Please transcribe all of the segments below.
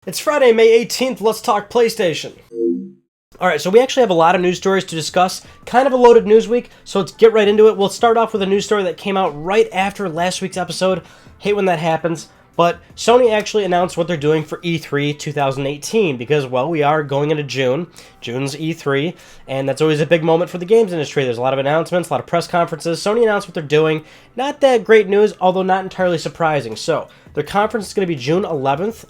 It's Friday, May 18th. Let's talk PlayStation. Alright, so we actually have a lot of news stories to discuss. Kind of a loaded news week, so let's get right into it. We'll start off with a news story that came out right after last week's episode. Hate when that happens. But Sony actually announced what they're doing for E3 2018 because, well, we are going into June. June's E3, and that's always a big moment for the games industry. There's a lot of announcements, a lot of press conferences. Sony announced what they're doing. Not that great news, although not entirely surprising. So, their conference is going to be June 11th,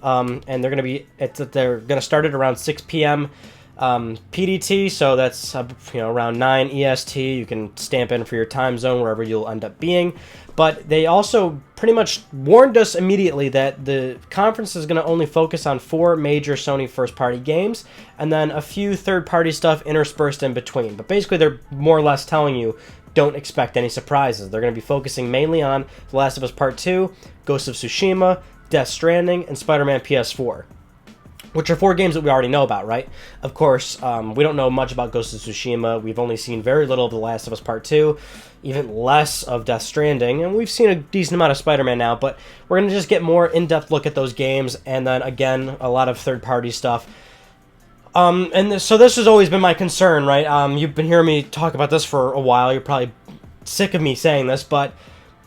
and they're going to start at around 6 p.m. PDT, so that's around 9 EST. You can stamp in for your time zone wherever you'll end up being. But they also pretty much warned us immediately that the conference is going to only focus on 4 major Sony first-party games, and then a few third-party stuff interspersed in between. But basically, they're more or less telling you, don't expect any surprises. They're going to be focusing mainly on The Last of Us Part 2, Ghost of Tsushima, Death Stranding, and Spider-Man PS4. Which are 4 games that we already know about, right? Of course, we don't know much about Ghost of Tsushima. We've only seen very little of The Last of Us Part 2, even less of Death Stranding, and we've seen a decent amount of Spider-Man now, but we're going to just get more in-depth look at those games, and then, again, a lot of third-party stuff. So this has always been my concern, right? You've been hearing me talk about this for a while. You're probably sick of me saying this, but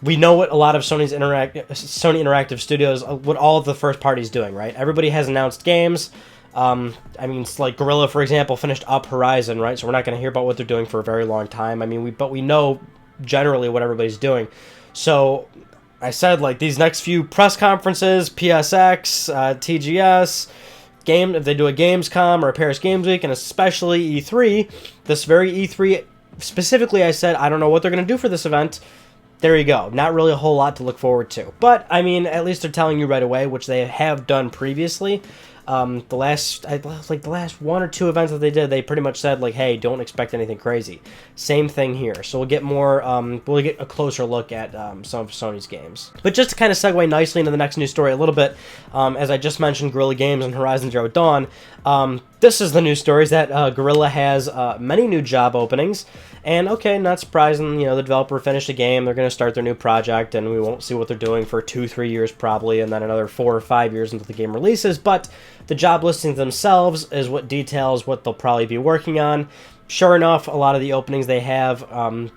we know what a lot of Sony Interactive Studios, what all of the first parties doing, right? Everybody has announced games. It's like Guerrilla, for example, finished up Horizon, right? So we're not going to hear about what they're doing for a very long time. But we know generally what everybody's doing. So I said, like, these next few press conferences, PSX, TGS, if they do a Gamescom or a Paris Games Week, and especially E3, this very E3, specifically I said, I don't know what they're going to do for this event. There you go. Not really a whole lot to look forward to. But, at least they're telling you right away, which they have done previously. The last 1 or 2 events that they did, they pretty much said, like, hey, don't expect anything crazy. Same thing here. So we'll get we'll get a closer look at some of Sony's games. But just to kind of segue nicely into the next news story a little bit, as I just mentioned, Guerrilla Games and Horizon Zero Dawn, this is the news stories that Guerrilla has many new job openings. And, okay, not surprising, the developer finished a game, they're going to start their new project, and we won't see what they're doing for 2-3 years probably, and then another 4 or 5 years until the game releases, but the job listings themselves is what details what they'll probably be working on. Sure enough, a lot of the openings they have,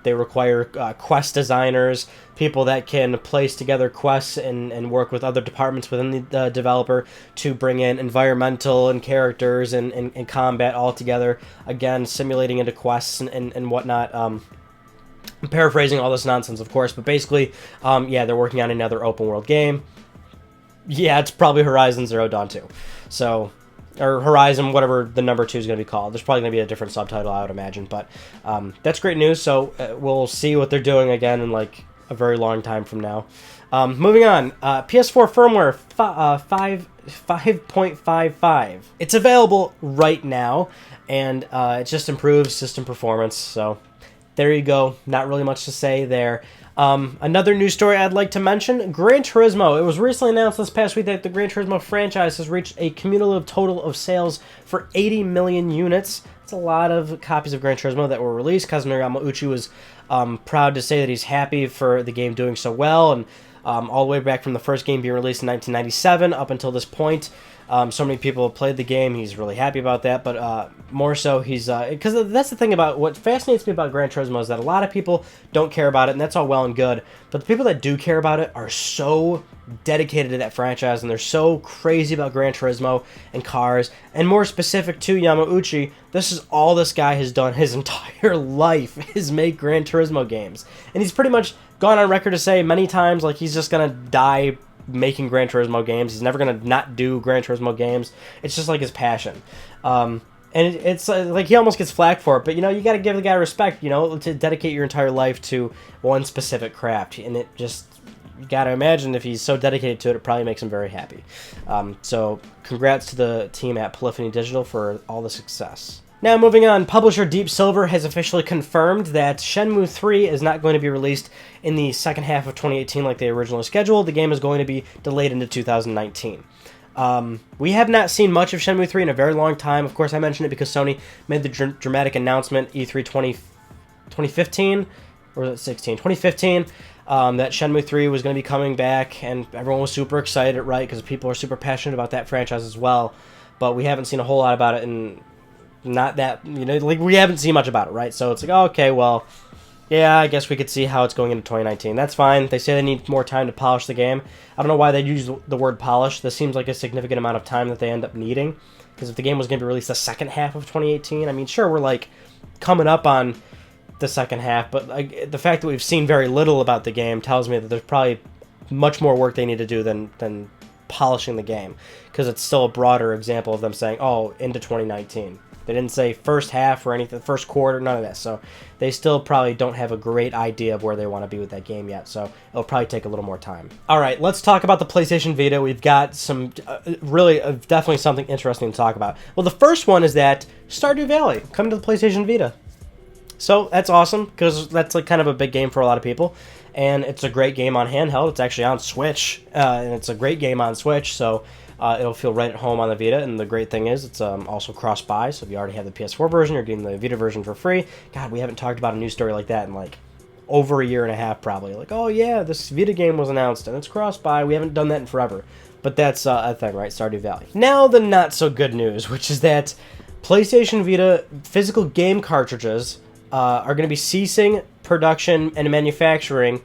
they require quest designers, people that can place together quests and work with other departments within the developer to bring in environmental and characters and combat all together. Again, simulating into quests and whatnot. I'm paraphrasing all this nonsense, of course, but basically, they're working on another open world game. Yeah, it's probably Horizon Zero Dawn 2. So, or Horizon, whatever the number 2 is going to be called. There's probably going to be a different subtitle, I would imagine. But that's great news. So we'll see what they're doing again in like a very long time from now. Moving on, PS4 Firmware 5.55. It's available right now, and it just improves system performance. So there you go. Not really much to say there. Another news story I'd like to mention, Gran Turismo. It was recently announced this past week that the Gran Turismo franchise has reached a cumulative total of sales for 80 million units. That's a lot of copies of Gran Turismo that were released. Kazunori Yamauchi was proud to say that he's happy for the game doing so well, and all the way back from the first game being released in 1997 up until this point. So many people have played the game. He's really happy about that, but more so he's because that's the thing about what fascinates me about Gran Turismo is that a lot of people don't care about it, and that's all well and good, but the people that do care about it are so dedicated to that franchise, and they're so crazy about Gran Turismo and cars, and more specific to Yamauchi, this is all this guy has done his entire life is make Gran Turismo games, and he's pretty much gone on record to say many times like he's just gonna die making Gran Turismo games. He's never going to not do Gran Turismo games. It's just like his passion. And it's like he almost gets flack for it, but you got to give the guy respect, to dedicate your entire life to one specific craft. And it just, you got to imagine if he's so dedicated to it, it probably makes him very happy. So congrats to the team at Polyphony Digital for all the success. Now, moving on, publisher Deep Silver has officially confirmed that Shenmue III is not going to be released in the second half of 2018 like they originally scheduled. The game is going to be delayed into 2019. We have not seen much of Shenmue III in a very long time. Of course, I mentioned it because Sony made the dramatic announcement E3 2015, or was it 16? 2015. that Shenmue 3 was going to be coming back, and everyone was super excited, right? Because people are super passionate about that franchise as well. But we haven't seen a whole lot about it, and not that, like, we haven't seen much about it, right? So it's like, oh, okay, well, yeah, I guess we could see how it's going into 2019. That's fine. They say they need more time to polish the game. I don't know why they use the word polish. This seems like a significant amount of time that they end up needing. Because if the game was going to be released the second half of 2018, I mean, sure, we're, like, coming up on the second half, but the fact that we've seen very little about the game tells me that there's probably much more work they need to do than polishing the game. Because it's still a broader example of them saying, oh, into 2019. They didn't say first half or anything, first quarter, none of that. So they still probably don't have a great idea of where they want to be with that game yet. So it'll probably take a little more time. All right, let's talk about the PlayStation Vita. We've got some definitely something interesting to talk about. Well, the first one is that Stardew Valley coming to the PlayStation Vita. So that's awesome because that's like kind of a big game for a lot of people. And it's a great game on handheld. It's actually on Switch, and it's a great game on Switch. So it'll feel right at home on the Vita, and the great thing is it's also cross-buy, so if you already have the PS4 version, you're getting the Vita version for free. God, we haven't talked about a news story like that in, like, over a year and a half, probably. Like, oh, yeah, this Vita game was announced, and it's cross-buy. We haven't done that in forever. But that's a thing, right? Stardew Valley. Now the not-so-good news, which is that PlayStation Vita physical game cartridges are going to be ceasing production and manufacturing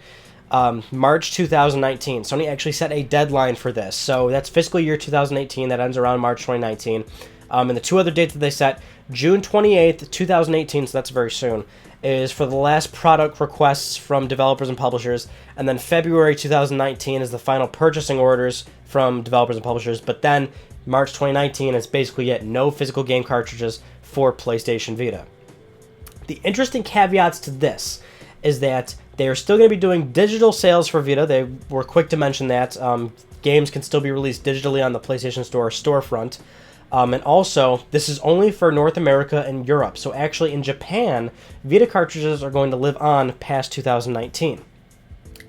March 2019. Sony actually set a deadline for this. So that's fiscal year 2018. That ends around March 2019. And the two other dates that they set, June 28th, 2018, so that's very soon, is for the last product requests from developers and publishers. And then February 2019 is the final purchasing orders from developers and publishers. But then March 2019 is basically yet no physical game cartridges for PlayStation Vita. The interesting caveats to this is that they are still going to be doing digital sales for Vita. They were quick to mention that. Games can still be released digitally on the PlayStation Store storefront. And also, this is only for North America and Europe. So actually, in Japan, Vita cartridges are going to live on past 2019.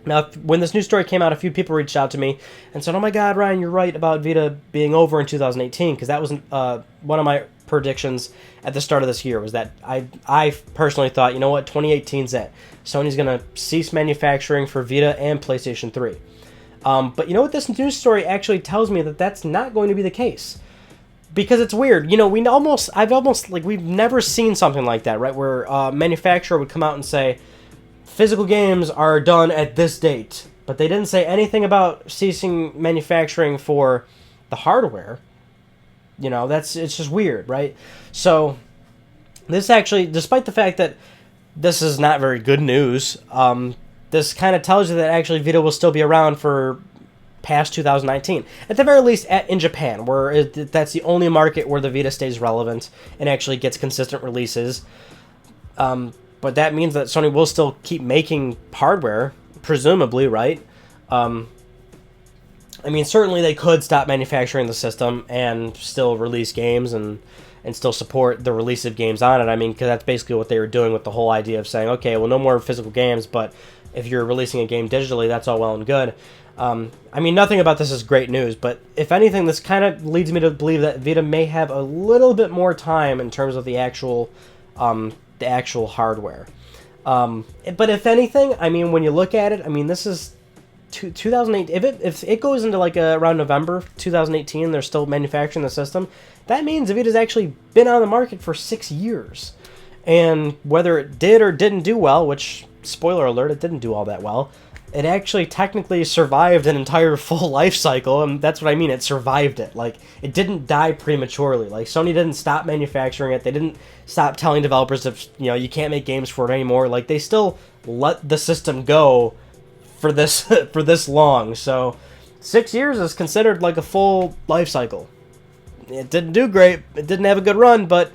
Now, when this news story came out, a few people reached out to me and said, oh my god, Ryan, you're right about Vita being over in 2018, because that was one of my predictions at the start of this year, was that I personally thought, you know what, 2018's it. Sony's going to cease manufacturing for Vita and PlayStation 3. But you know what, this news story actually tells me that that's not going to be the case. Because it's weird, we've never seen something like that, right? Where a manufacturer would come out and say, physical games are done at this date, but they didn't say anything about ceasing manufacturing for the hardware. It's just weird, right? So this actually, despite the fact that this is not very good news, this kind of tells you that actually Vita will still be around for past 2019. At the very least, in Japan, where that's the only market where the Vita stays relevant and actually gets consistent releases. But that means that Sony will still keep making hardware, presumably, right? Certainly they could stop manufacturing the system and still release games and still support the release of games on it. Because that's basically what they were doing with the whole idea of saying, okay, well, no more physical games, but if you're releasing a game digitally, that's all well and good. Nothing about this is great news, but if anything, this kind of leads me to believe that Vita may have a little bit more time in terms of the actual hardware. But if anything, when you look at it, this is 2008. If it goes into like around November 2018, they're still manufacturing the system. That means Vita's actually been on the market for 6 years, and whether it did or didn't do well, which spoiler alert, it didn't do all that well. It actually technically survived an entire full life cycle, and that's what I mean. It survived it. Like, it didn't die prematurely. Like, Sony didn't stop manufacturing it. They didn't stop telling developers if you can't make games for it anymore. Like, they still let the system go for this for this long. So 6 years is considered like a full life cycle. It didn't do great. It didn't have a good run, but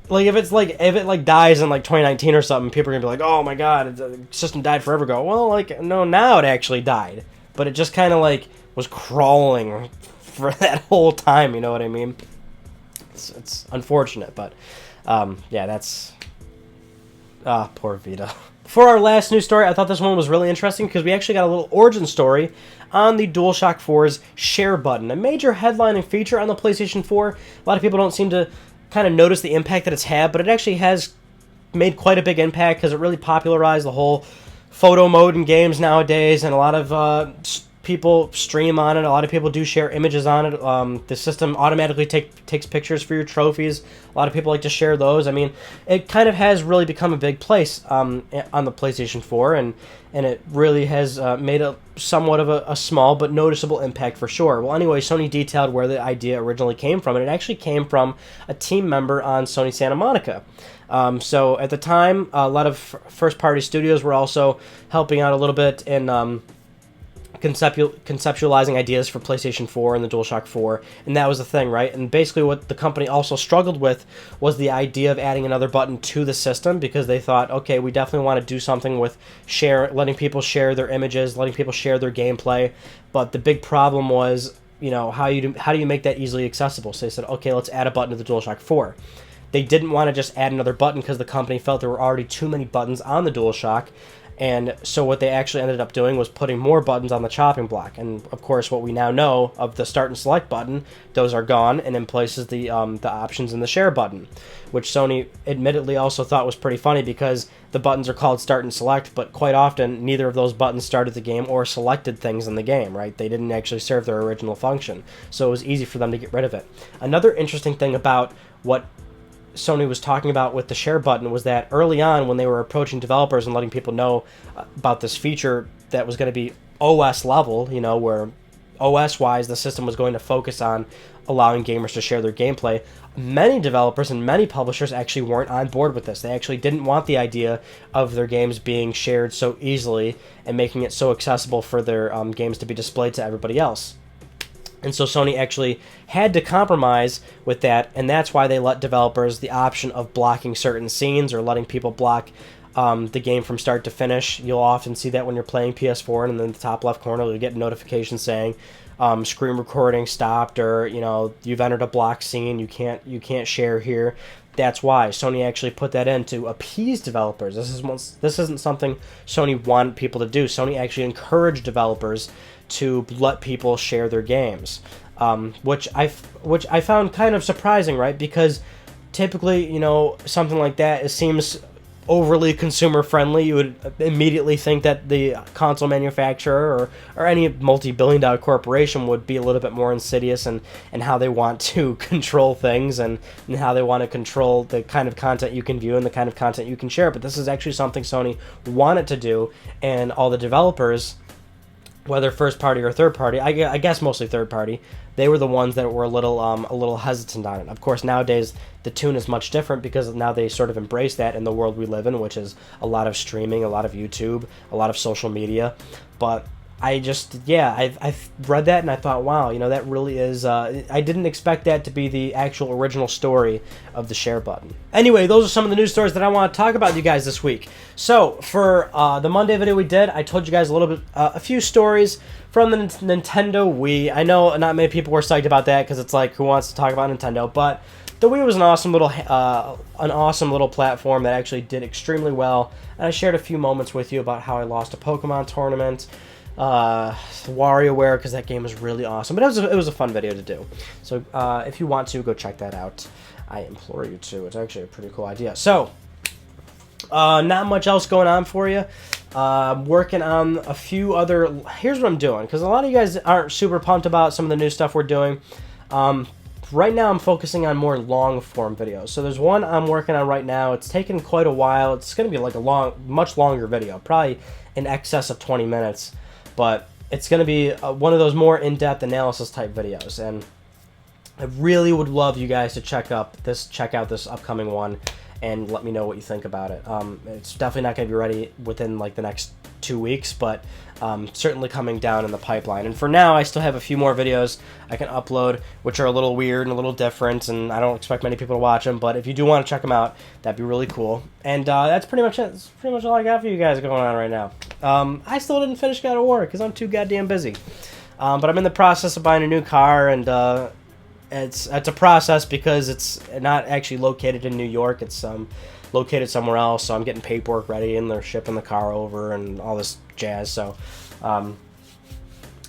like if it dies in like 2019 or something, people are gonna be like, oh my god, the system died forever ago. Well, like, no, now it actually died, but it just kind of like was crawling for that whole time. You know what I mean? It's unfortunate, but yeah, that's poor Vita. For our last news story, I thought this one was really interesting because we actually got a little origin story on the DualShock 4's Share Button, a major headlining feature on the PlayStation 4. A lot of people don't seem to kind of notice the impact that it's had, but it actually has made quite a big impact because it really popularized the whole photo mode in games nowadays, and a lot of people stream on it. A lot of people do share images on it. The system automatically takes pictures for your trophies. A lot of people like to share those. I mean, it kind of has really become a big place on the PlayStation 4, and it really has made a somewhat of a small but noticeable impact for sure. Well, anyway, Sony detailed where the idea originally came from, and it actually came from a team member on Sony Santa Monica. So at the time, a lot of first-party studios were also helping out a little bit in conceptualizing ideas for PlayStation 4 and the DualShock 4, and that was the thing, right? And basically what the company also struggled with was the idea of adding another button to the system, because they thought, okay, we definitely want to do something with letting people share their images, letting people share their gameplay, but the big problem was, you know, how do you make that easily accessible? So they said, okay, let's add a button to the DualShock 4. They didn't want to just add another button because the company felt there were already too many buttons on the DualShock. And so what they actually ended up doing was putting more buttons on the chopping block. And of course, what we now know of the start and select button, those are gone, and in place is the options and the share button, which Sony admittedly also thought was pretty funny, because the buttons are called start and select, but quite often neither of those buttons started the game or selected things in the game, right? They didn't actually serve their original function, so it was easy for them to get rid of it. Another interesting thing about what Sony was talking about with the share button was that early on, when they were approaching developers and letting people know about this feature that was going to be OS level, you know, where OS-wise the system was going to focus on allowing gamers to share their gameplay, many developers and many publishers actually weren't on board with this. They actually didn't want the idea of their games being shared so easily and making it so accessible for their games to be displayed to everybody else. And so Sony actually had to compromise with that, and that's why they let developers the option of blocking certain scenes or letting people block the game from start to finish. You'll often see that when you're playing PS4, and in the top left corner you'll get a notification saying screen recording stopped, or, you know, you've entered a block scene, you can't share here. That's why Sony actually put that in to appease developers. This isn't something Sony wanted people to do. Sony actually encouraged developers to let people share their games, which I found kind of surprising, right? Because typically, you know, something like that, it seems overly consumer friendly. You would immediately think that the console manufacturer or any multi-billion-dollar corporation would be a little bit more insidious in how they want to control things and how they want to control the kind of content you can view and the kind of content you can share. But this is actually something Sony wanted to do, and all the developers, whether first party or third party, I guess mostly third party, they were the ones that were a little hesitant on it. Of course, nowadays the tune is much different, because now they sort of embrace that in the world we live in, which is a lot of streaming, a lot of YouTube, a lot of social media. But I've read that and I thought, wow, you know, that really is, I didn't expect that to be the actual original story of the share button. Anyway, those are some of the news stories that I want to talk about with you guys this week. So, for the Monday video we did, I told you guys a few stories from the Nintendo Wii. I know not many people were psyched about that, because it's like, who wants to talk about Nintendo? But the Wii was an awesome little platform that actually did extremely well, and I shared a few moments with you about how I lost a Pokemon tournament, WarioWare, because that game was really awesome. But it was a fun video to do. So if you want to, go check that out. I implore you to. It's actually a pretty cool idea. So, not much else going on for you. Working on a few other... Here's what I'm doing, because a lot of you guys aren't super pumped about some of the new stuff we're doing. Right now I'm focusing on more long-form videos. So there's one I'm working on right now. It's taken quite a while. It's going to be like a much longer video, probably in excess of 20 minutes. But it's going to be one of those more in-depth analysis type videos, and I really would love you guys to check out this upcoming one and let me know what you think about it. It's definitely not going to be ready within like the next 2 weeks, but certainly coming down in the pipeline. And for now, I still have a few more videos I can upload, which are a little weird and a little different, and I don't expect many people to watch them, but if you do want to check them out, that'd be really cool. And that's pretty much it. That's pretty much all I got for you guys going on right now. I still didn't finish God of War because I'm too goddamn busy. But I'm in the process of buying a new car, and it's a process because it's not actually located in New York. It's located somewhere else, so I'm getting paperwork ready, and they're shipping the car over and all this jazz. So, and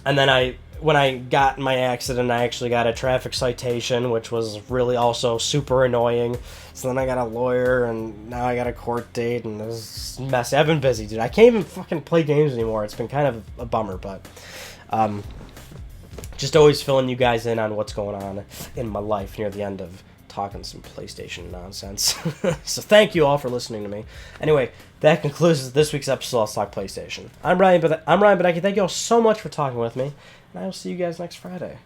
then when I got in my accident, I actually got a traffic citation, which was really also super annoying. So then I got a lawyer, and now I got a court date, and this is messy. I've been busy, dude. I can't even fucking play games anymore. It's been kind of a bummer, but just always filling you guys in on what's going on in my life near the end of talking some PlayStation nonsense. So thank you all for listening to me. Anyway, that concludes this week's episode of Let's Talk PlayStation. I'm Ryan Badecki. Thank you all so much for talking with me, and I will see you guys next Friday.